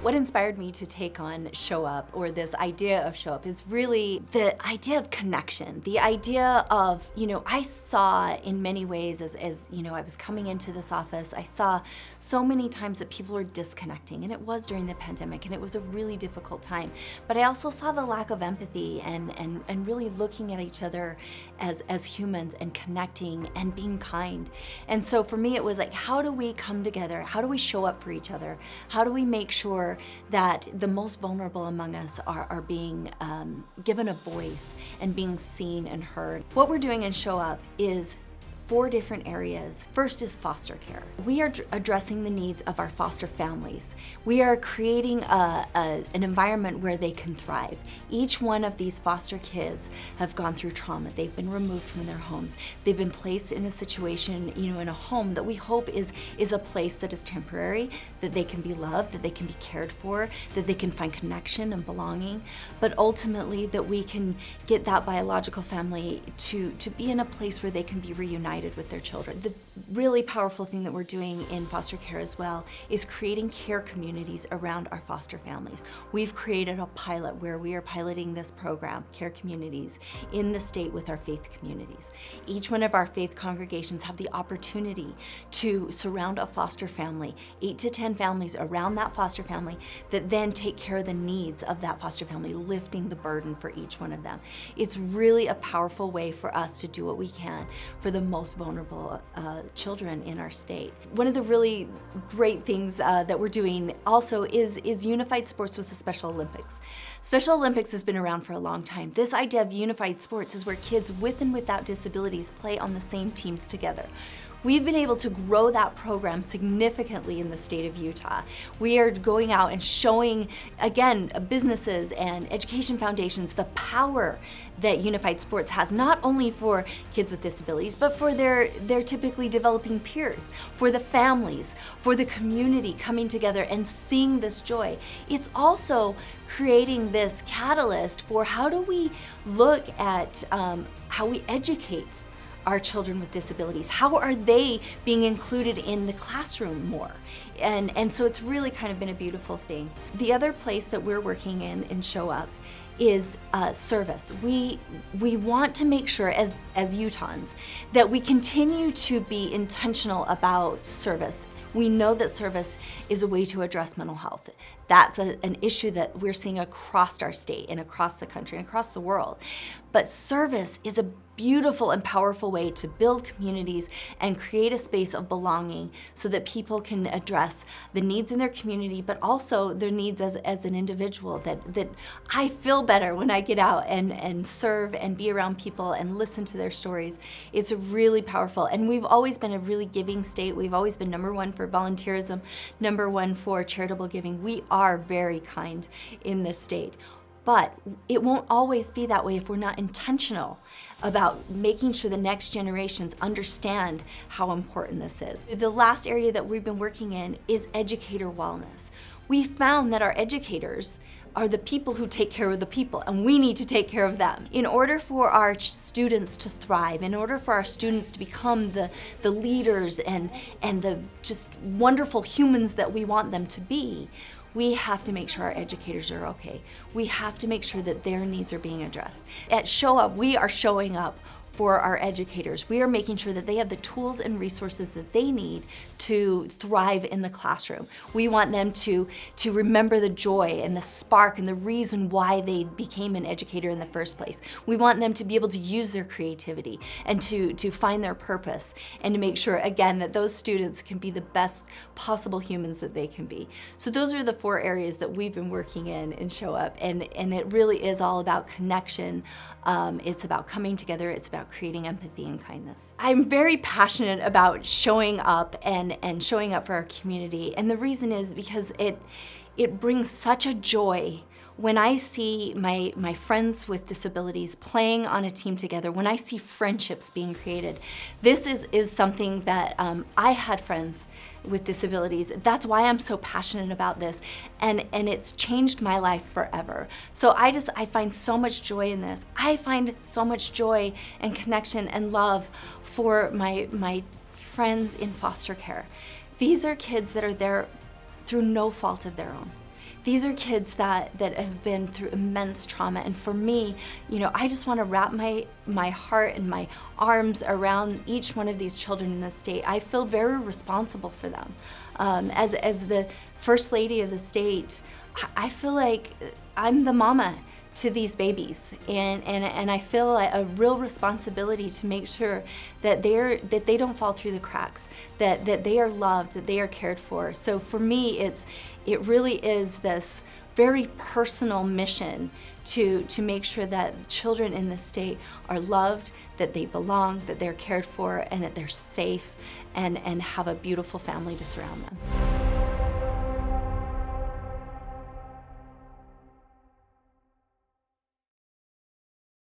What inspired me to take on Show Up, or this idea of Show Up, is really the idea of connection. The idea of, I saw in many ways as I was coming into this office, I saw so many times that people were disconnecting, and it was during the pandemic, and it was a really difficult time. But I also saw the lack of empathy and really looking at each other as humans and connecting and being kind. And so for me, it was like, how do we come together? How do we show up for each other? How do we make sure that the most vulnerable among us are being given a voice and being seen and heard? What we're doing in Show Up is 4 different areas. First is foster care. We are addressing the needs of our foster families. We are creating an environment where they can thrive. Each one of these foster kids have gone through trauma. They've been removed from their homes. They've been placed in a situation, in a home that we hope is a place that is temporary, that they can be loved, that they can be cared for, that they can find connection and belonging, but ultimately that we can get that biological family to be in a place where they can be reunited with their children. The really powerful thing that we're doing in foster care as well is creating care communities around our foster families. We've created a pilot where we are piloting this program, care communities, in the state with our faith communities. Each one of our faith congregations have the opportunity to surround a foster family, 8 to 10 families around that foster family that then take care of the needs of that foster family, lifting the burden for each one of them. It's really a powerful way for us to do what we can for the most vulnerable children in our state. One of the really great things that we're doing also is unified sports with the Special Olympics. Special Olympics has been around for a long time. This idea of unified sports is where kids with and without disabilities play on the same teams together. We've been able to grow that program significantly in the state of Utah. We are going out and showing, again, businesses and education foundations the power that unified sports has, not only for kids with disabilities, but for their typically developing peers, for the families, for the community coming together and seeing this joy. It's also creating this catalyst for how do we look at how we educate our children with disabilities. How are they being included in the classroom more? And so it's really kind of been a beautiful thing. The other place that we're working in Show Up is service. We want to make sure as Utahns that we continue to be intentional about service. We know that service is a way to address mental health. That's an issue that we're seeing across our state and across the country and across the world. But service is a beautiful and powerful way to build communities and create a space of belonging so that people can address the needs in their community, but also their needs as an individual, that I feel better when I get out and serve and be around people and listen to their stories. It's really powerful. And we've always been a really giving state. We've always been #1 for volunteerism, #1 for charitable giving. We are very kind in this state. But it won't always be that way if we're not intentional about making sure the next generations understand how important this is. The last area that we've been working in is educator wellness. We found that our educators are the people who take care of the people, and we need to take care of them. In order for our students to thrive, in order for our students to become the leaders and the just wonderful humans that we want them to be, we have to make sure our educators are okay. We have to make sure that their needs are being addressed. At Show Up, we are showing up for our educators. We are making sure that they have the tools and resources that they need to thrive in the classroom. We want them to remember the joy and the spark and the reason why they became an educator in the first place. We want them to be able to use their creativity and to find their purpose and to make sure, again, that those students can be the best possible humans that they can be. So those are the 4 areas that we've been working in Show Up, and it really is all about connection. It's about coming together. It's about creating empathy and kindness. I'm very passionate about showing up and showing up for our community, and the reason is because it brings such a joy when I see my friends with disabilities playing on a team together, when I see friendships being created. This is something that I had friends with disabilities. That's why I'm so passionate about this, and it's changed my life forever. So I find so much joy in this. I find so much joy and connection and love for my friends in foster care. These are kids that are there through no fault of their own. These are kids that have been through immense trauma, and for me, I just want to wrap my heart and my arms around each one of these children in the state. I feel very responsible for them. As the First Lady of the state, I feel like I'm the mama to these babies, and I feel a real responsibility to make sure that they don't fall through the cracks, that they are loved, that they are cared for. So for me, it really is this very personal mission to make sure that children in the state are loved, that they belong, that they're cared for, and that they're safe, and have a beautiful family to surround them.